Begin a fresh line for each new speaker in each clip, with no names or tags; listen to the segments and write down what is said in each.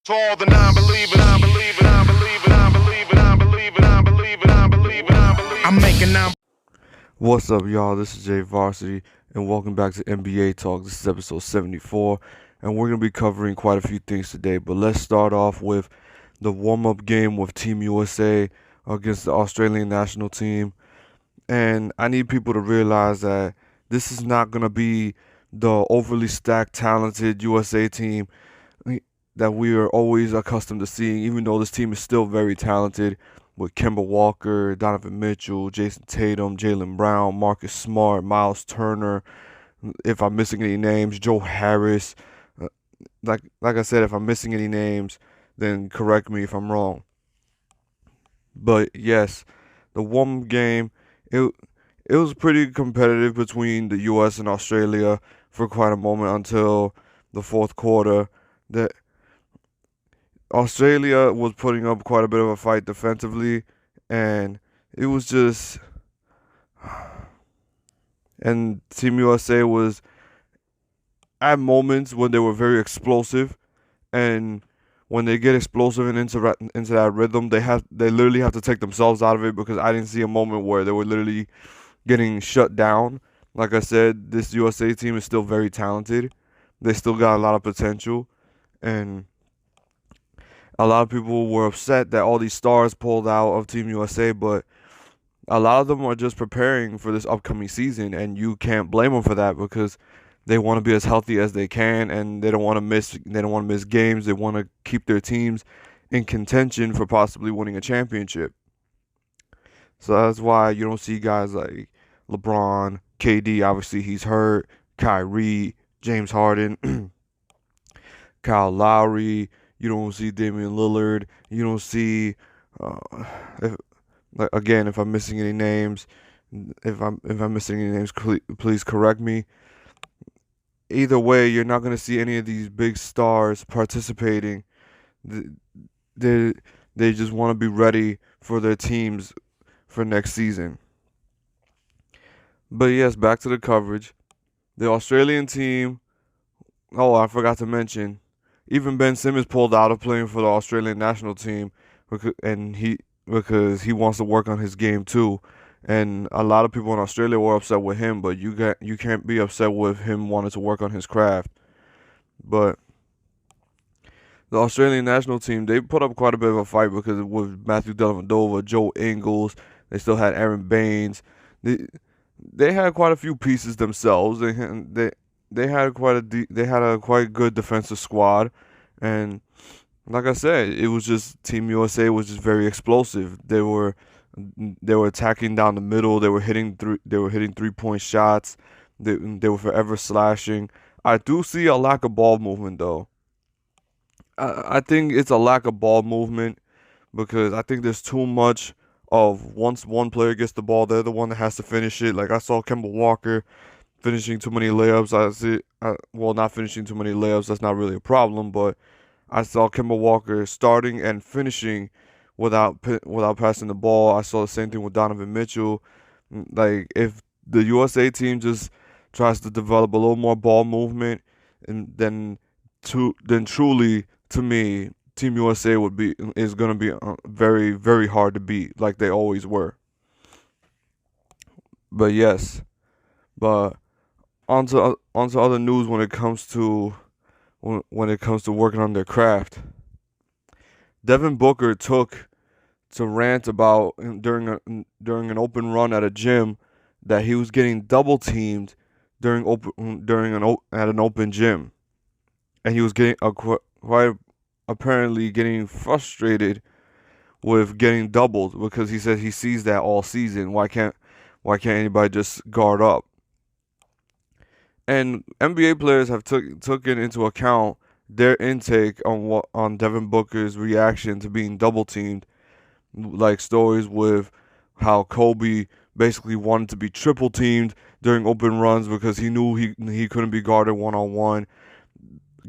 To all the non-believers, I'm making non.
What's up, y'all? This is Jay Varsity, and welcome back to NBA Talk. This is episode 74, and we're going to be covering quite a few things today. But let's start off with the warm-up game with Team USA against the Australian national team. And I need people to realize that this is not going to be the overly stacked, talented USA team that we are always accustomed to seeing, even though this team is still very talented with Kemba Walker, Donovan Mitchell, Jason Tatum, Jaylen Brown, Marcus Smart, Miles Turner. If I'm missing any names, Joe Harris. Like I said, if I'm missing any names, then correct me if I'm wrong. But yes, the warm game, it was pretty competitive between the U.S. and Australia for quite a moment until the fourth quarter. That Australia was putting up quite a bit of a fight defensively, and it was just. And Team USA was at moments when they were very explosive, and when they get explosive and into that rhythm, they literally have to take themselves out of it, because I didn't see a moment where they were literally getting shut down. Like I said, this USA team is still very talented. They still got a lot of potential, and a lot of people were upset that all these stars pulled out of Team USA, but a lot of them are just preparing for this upcoming season, and you can't blame them for that, because they want to be as healthy as they can, and they don't want to miss games. They want to keep their teams in contention for possibly winning a championship. So that's why you don't see guys like LeBron, KD, obviously he's hurt, Kyrie, James Harden, Kyle Lowry. You don't see Damian Lillard. You don't see, if I'm missing any names, please correct me. Either way, you're not going to see any of these big stars participating. They just want to be ready for their teams for next season. But yes, back to the coverage. The Australian team. Oh, I forgot to mention, even Ben Simmons pulled out of playing for the Australian national team because he wants to work on his game too. And a lot of people in Australia were upset with him, but you can't be upset with him wanting to work on his craft. But the Australian national team, they put up quite a bit of a fight, because with Matthew Dellavedova, Joe Ingles, they still had Aaron Baines. They had quite a few pieces themselves. They had a quite good defensive squad, and like I said, it was just Team USA was just very explosive. They were attacking down the middle. They were hitting 3-point shots. They were forever slashing. I do see a lack of ball movement though. I think it's a lack of ball movement, because I think there's too much of, once one player gets the ball, they're the one that has to finish it. Like I saw Kemba Walker finishing too many layups. Not finishing too many layups. That's not really a problem, but I saw Kemba Walker starting and finishing without passing the ball. I saw the same thing with Donovan Mitchell. Like, if the USA team just tries to develop a little more ball movement, and then truly, to me, Team USA is going to be very, very hard to beat, like they always were. But yes, but onto other news when it comes to working on their craft. Devin Booker took to rant about during an open run at a gym that he was getting double teamed at an open gym, and he was getting quite apparently getting frustrated with getting doubled, because he said he sees that all season. Why can't anybody just guard up? And NBA players have taken into account their intake on Devin Booker's reaction to being double teamed, like stories with how Kobe basically wanted to be triple teamed during open runs because he knew he couldn't be guarded one-on-one.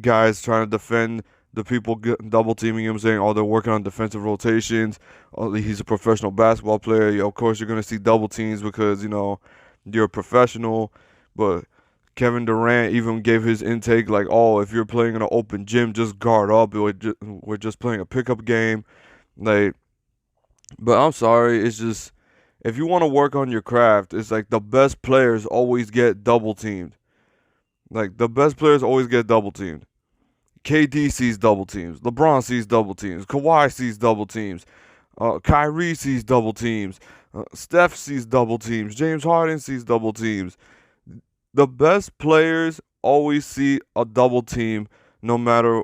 Guys trying to defend the people double teaming him, saying, "Oh, they're working on defensive rotations. Oh, he's a professional basketball player. Of course, you're gonna see double teams because you're a professional." But Kevin Durant even gave his intake like, oh, if you're playing in an open gym, just guard up. We're just playing a pickup game. Like, but I'm sorry, it's just if you want to work on your craft, it's like the best players always get double teamed. Like the best players always get double teamed. KD sees double teams. LeBron sees double teams. Kawhi sees double teams. Kyrie sees double teams. Steph sees double teams. James Harden sees double teams. The best players always see a double team no matter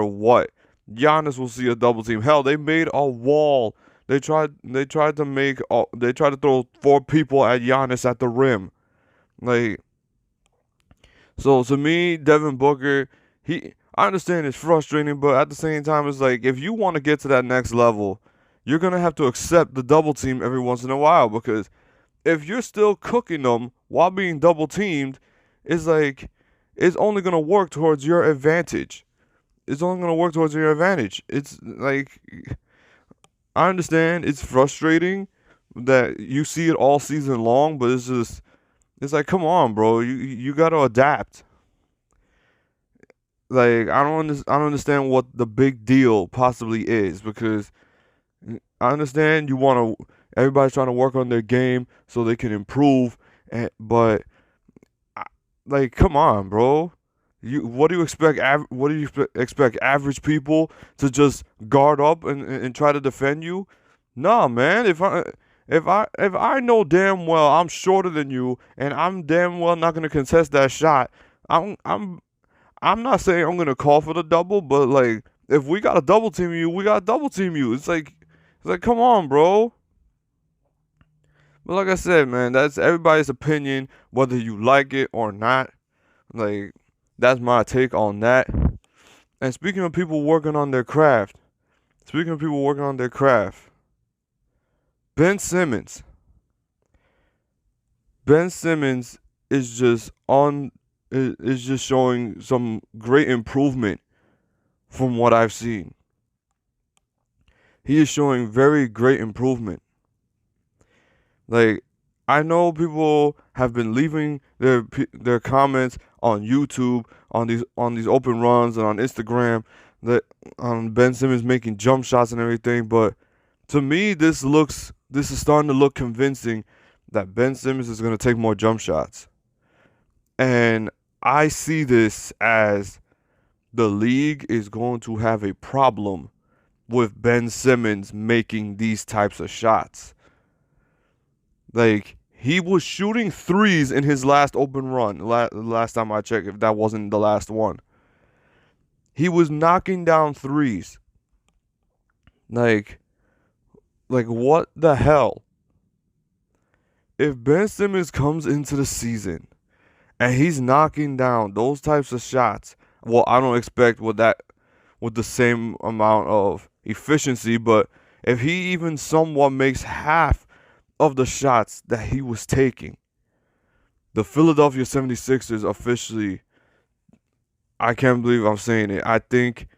what. Giannis will see a double team. Hell, they made a wall. They tried to throw 4 people at Giannis at the rim. Like, so to me, Devin Booker, I understand it's frustrating, but at the same time, it's like if you want to get to that next level, you're gonna have to accept the double team every once in a while, because if you're still cooking them while being double teamed, it's like it's only gonna work towards your advantage. It's only gonna work towards your advantage. It's like I understand it's frustrating that you see it all season long, but it's like, come on, bro, you gotta adapt. Like I don't understand what the big deal possibly is, because I understand everybody's trying to work on their game so they can improve, but like, come on, bro. What do you expect? What do you expect average people to just guard up and try to defend you? Nah, man. If I know damn well I'm shorter than you and I'm damn well not gonna contest that shot, I'm not saying I'm gonna call for the double, but like if we gotta double team you, we gotta double team you. It's like come on, bro. But like I said, man, that's everybody's opinion, whether you like it or not. Like, that's my take on that. And speaking of people working on their craft, Ben Simmons. Ben Simmons is just showing some great improvement from what I've seen. He is showing very great improvement. Like, I know people have been leaving their comments on YouTube, on these open runs, and on Instagram, that on Ben Simmons making jump shots and everything. But to me, this is starting to look convincing that Ben Simmons is going to take more jump shots, and I see this as the league is going to have a problem with Ben Simmons making these types of shots. Like, he was shooting threes in his last open run. Last time I checked, if that wasn't the last one, he was knocking down threes. Like what the hell? If Ben Simmons comes into the season and he's knocking down those types of shots, well, I don't expect with the same amount of efficiency, but if he even somewhat makes half of the shots that he was taking, the Philadelphia 76ers officially, I can't believe I'm saying it, I think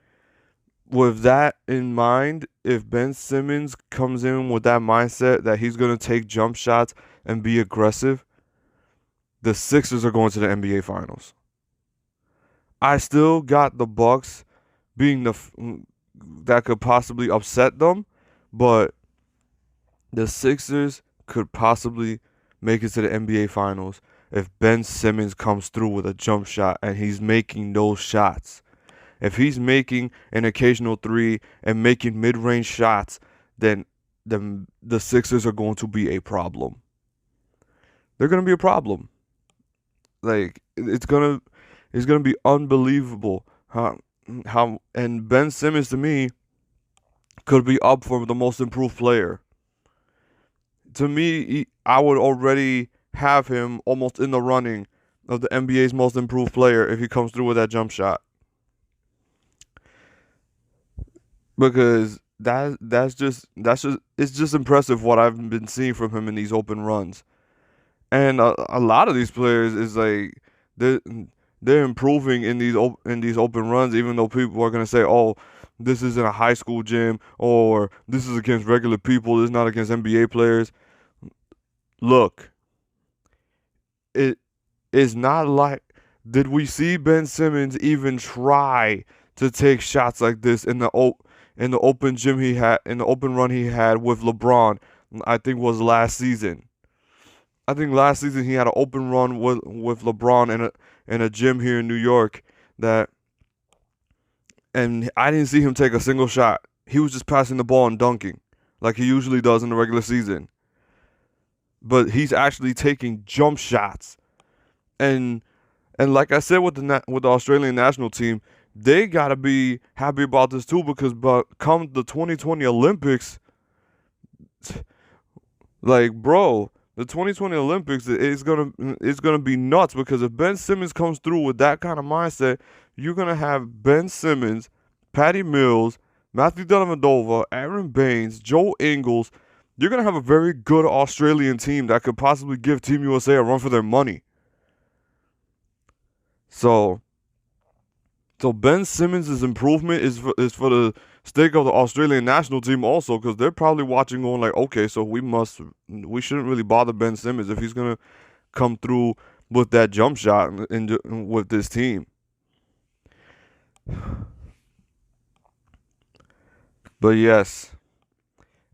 with that in mind, if Ben Simmons comes in with that mindset that he's going to take jump shots and be aggressive, the Sixers are going to the NBA Finals. I still got the Bucks being that could possibly upset them, but the Sixers could possibly make it to the NBA Finals if Ben Simmons comes through with a jump shot and he's making those shots. If he's making an occasional three and making mid-range shots, then the Sixers are going to be a problem. They're going to be a problem. Like, it's gonna be unbelievable how and Ben Simmons to me could be up for the most improved player. To me, I would already have him almost in the running of the NBA's most improved player if he comes through with that jump shot. Because that's just it's just impressive what I've been seeing from him in these open runs. And a lot of these players is like they're improving in these open runs, even though people are gonna say, "Oh, this is in a high school gym," or "This is against regular people. This is not against NBA players." Look, is not like. Did we see Ben Simmons even try to take shots like this in the open gym he had, in the open run he had with LeBron? I think was last season. I think last season he had an open run with LeBron in a gym here in New York that, and I didn't see him take a single shot. He was just passing the ball and dunking like he usually does in the regular season. But he's actually taking jump shots. And like I said with the Australian national team, they got to be happy about this too, because come the 2020 Olympics, like, bro, the 2020 Olympics is gonna be nuts, because if Ben Simmons comes through with that kind of mindset, you're gonna have Ben Simmons, Patty Mills, Matthew Dellavedova, Aaron Baines, Joe Ingles. You're gonna have a very good Australian team that could possibly give Team USA a run for their money. So Ben Simmons' improvement is for the stake of the Australian national team also, because they're probably watching going like, okay, so we shouldn't really bother Ben Simmons if he's gonna come through with that jump shot with this team. But yes,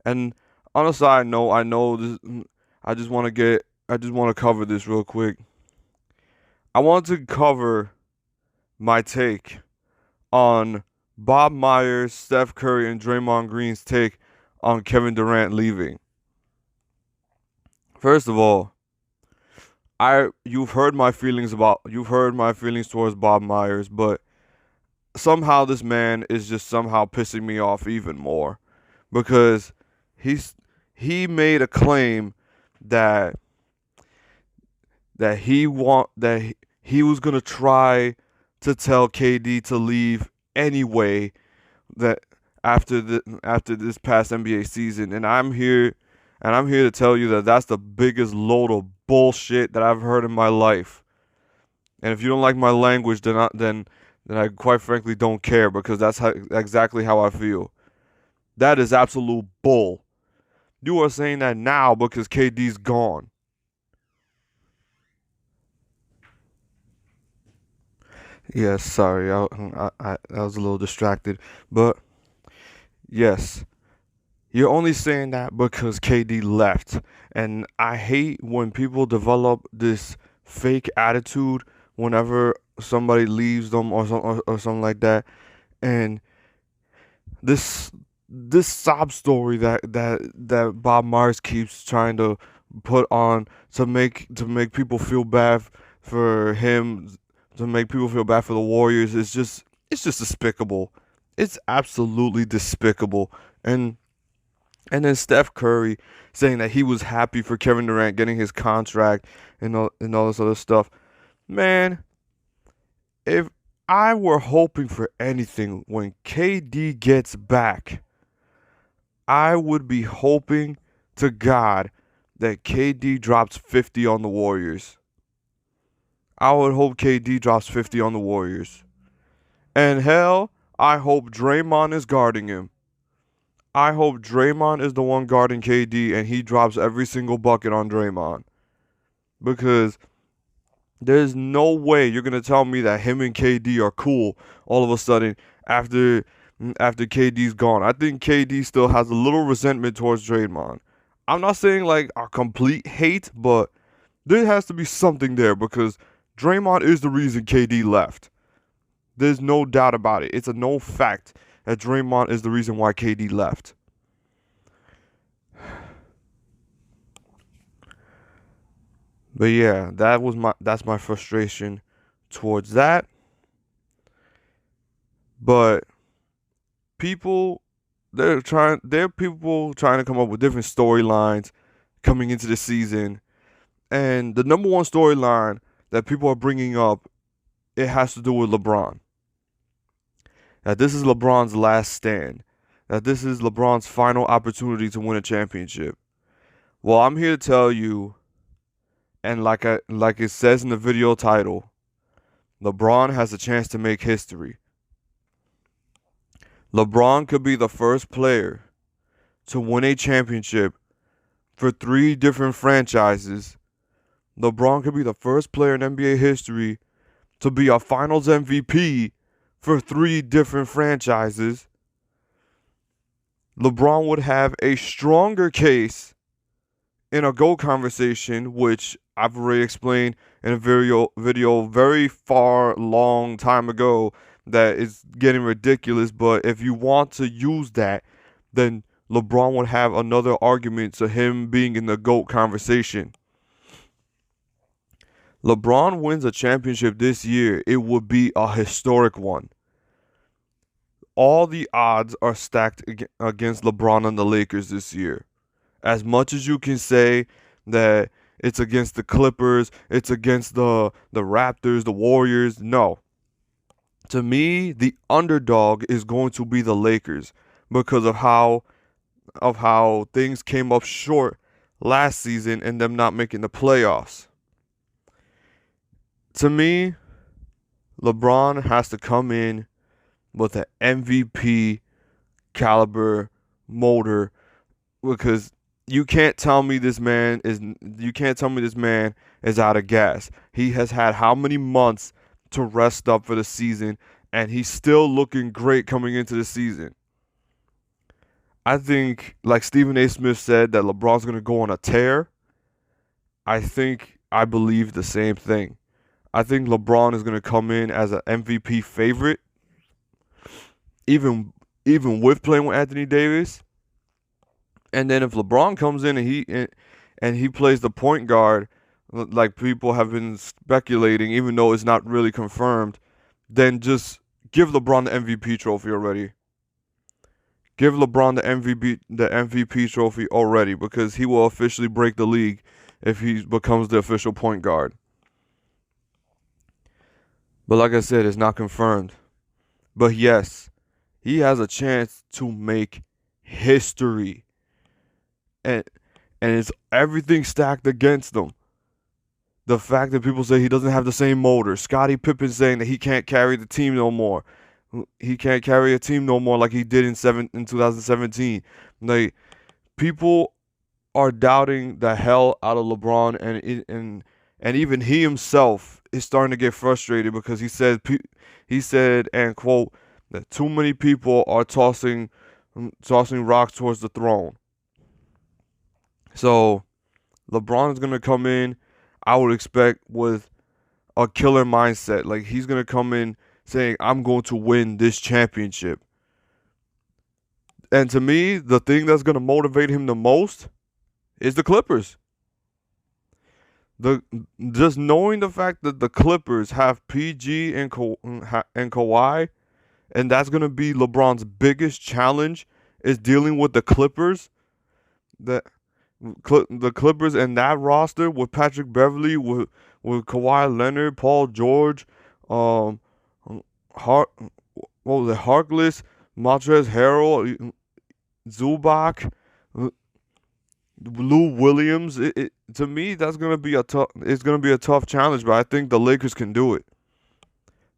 and on a side note, I know this. I just want to cover this real quick. I want to cover my take on Bob Myers, Steph Curry, and Draymond Green's take on Kevin Durant leaving. First of all, you've heard my feelings towards Bob Myers, but somehow this man is just somehow pissing me off even more, because he made a claim that he was gonna try to tell KD to leave anyway, that after this past NBA season, and I'm here to tell you that that's the biggest load of bullshit that I've heard in my life. And if you don't like my language, then I quite frankly don't care, because that's exactly how I feel. That is absolute bull. You are saying that now because KD's gone. Yes, sorry, I was a little distracted, but yes, you're only saying that because KD left, and I hate when people develop this fake attitude whenever somebody leaves them or something like that, and this sob story that Bob Myers keeps trying to put on to make people feel bad for him, to make people feel bad for the Warriors, it's just despicable. It's absolutely despicable. And then Steph Curry saying that he was happy for Kevin Durant getting his contract and all this other stuff. Man, if I were hoping for anything when KD gets back, I would be hoping to God that KD drops 50 on the Warriors. I would hope KD drops 50 on the Warriors. And hell, I hope Draymond is guarding him. I hope Draymond is the one guarding KD and he drops every single bucket on Draymond. Because there's no way you're going to tell me that him and KD are cool all of a sudden after KD's gone. I think KD still has a little resentment towards Draymond. I'm not saying like a complete hate, but there has to be something there, because Draymond is the reason KD left. There's no doubt about it. It's a known fact that Draymond is the reason why KD left. But yeah, that's my frustration towards that. But there are people trying to come up with different storylines coming into the season. And the number one storyline that people are bringing up, it has to do with LeBron. That this is LeBron's last stand. That this is LeBron's final opportunity to win a championship. Well, I'm here to tell you, and like it says in the video title, LeBron has a chance to make history. LeBron could be the first player to win a championship for 3 different franchises LeBron could be the first player in NBA history to be a Finals MVP for 3 different franchises. LeBron would have a stronger case in a GOAT conversation, which I've already explained in a video very far long time ago that is getting ridiculous. But if you want to use that, then LeBron would have another argument to him being in the GOAT conversation. LeBron wins a championship this year, it would be a historic one. All the odds are stacked against LeBron and the Lakers this year. As much as you can say that it's against the Clippers, it's against the Raptors, the Warriors, no. To me, the underdog is going to be the Lakers because of how things came up short last season and them not making the playoffs. To me, LeBron has to come in with an MVP caliber motor because you can't tell me this man is out of gas. He has had how many months to rest up for the season, and he's still looking great coming into the season. I think, like Stephen A. Smith said, that LeBron's going to go on a tear. I believe the same thing. I think LeBron is going to come in as an MVP favorite, even with playing with Anthony Davis. And then if LeBron comes in and he plays the point guard, like people have been speculating, even though it's not really confirmed, then just give LeBron the MVP trophy already. Give LeBron the MVP trophy already, because he will officially break the league if he becomes the official point guard. But like I said, it's not confirmed. But yes, he has a chance to make history. And it's everything stacked against him. The fact that people say he doesn't have the same motor. Scottie Pippen saying that he can't carry the team no more. He can't carry a team no more like he did in 2017. Like, people are doubting the hell out of LeBron, and even he himself is starting to get frustrated because he said, and quote, that too many people are tossing rocks towards the throne. So LeBron is going to come in, I would expect, with a killer mindset. Like, he's going to come in saying, I'm going to win this championship. And to me, the thing that's going to motivate him the most is the Clippers. Just knowing the fact that the Clippers have PG and Kawhi, and that's going to be LeBron's biggest challenge, is dealing with the Clippers. The Clippers and that roster with Patrick Beverly, with Kawhi Leonard, Paul George, Harkless, Montrezl Harrell, Zubac, Lou Williams. To me, that's gonna be it's gonna be a tough challenge, but I think the Lakers can do it.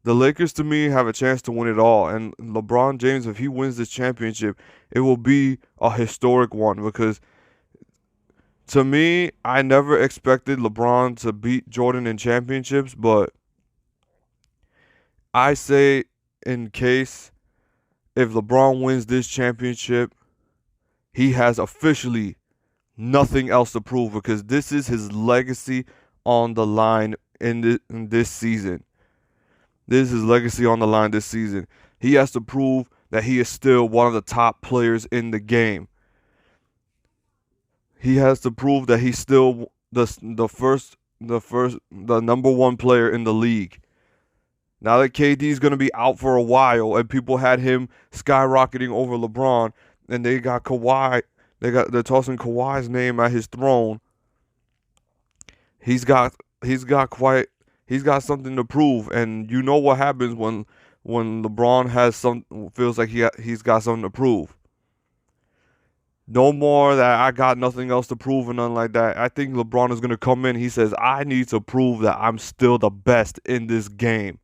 The Lakers, to me, have a chance to win it all, and LeBron James, if he wins this championship, it will be a historic one, because to me, I never expected LeBron to beat Jordan in championships, but I say, in case if LeBron wins this championship, he has officially nothing else to prove, because this is his legacy on the line in this season. This is his legacy on the line this season. He has to prove that he is still one of the top players in the game. He has to prove that he's still the number one player in the league. Now that KD is going to be out for a while, and people had him skyrocketing over LeBron, and they got Kawhi, they're tossing Kawhi's name at his throne. He's got something to prove, and you know what happens when LeBron feels like he's got something to prove. No more that I got nothing else to prove and nothing like that. I think LeBron is going to come in. He says, I need to prove that I'm still the best in this game.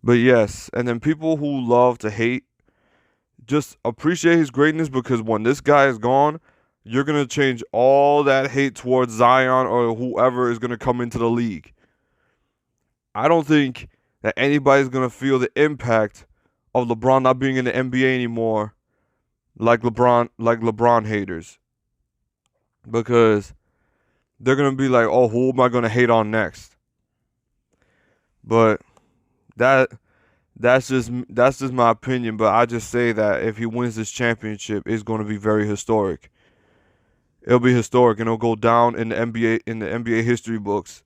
But yes, and then people who love to hate, just appreciate his greatness, because when this guy is gone, you're going to change all that hate towards Zion or whoever is going to come into the league. I don't think that anybody's going to feel the impact of LeBron not being in the NBA anymore like LeBron haters. Because they're going to be like, oh, who am I going to hate on next? But that's just my opinion. But I just say that if he wins this championship, it's going to be very historic. It'll be historic, and it'll go down in the NBA history books,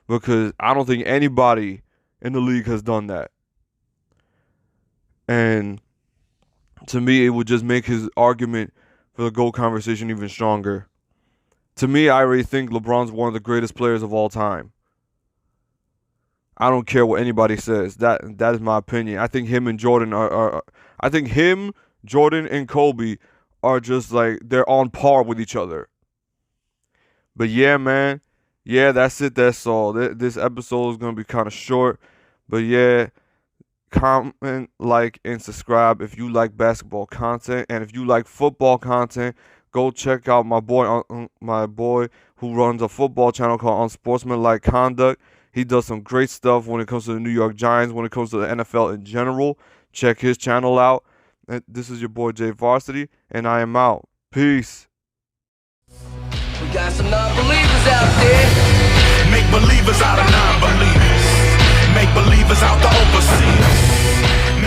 because I don't think anybody in the league has done that. And to me, it would just make his argument for the GOAT conversation even stronger. To me, I already think LeBron's one of the greatest players of all time. I don't care what anybody says. That is my opinion. I think him and Jordan Jordan and Kobe are just like, they're on par with each other. But yeah, man. Yeah, that's it. That's all. This episode is going to be kind of short. But yeah, comment, like, and subscribe if you like basketball content. And if you like football content, go check out my boy who runs a football channel called Unsportsmanlike Conduct. He does some great stuff when it comes to the New York Giants, when it comes to the NFL in general. Check his channel out. And this is your boy Jay Varsity, and I am out. Peace.
We got some non-believers out there.
Make believers out of non-believers. Make believers out the overseers.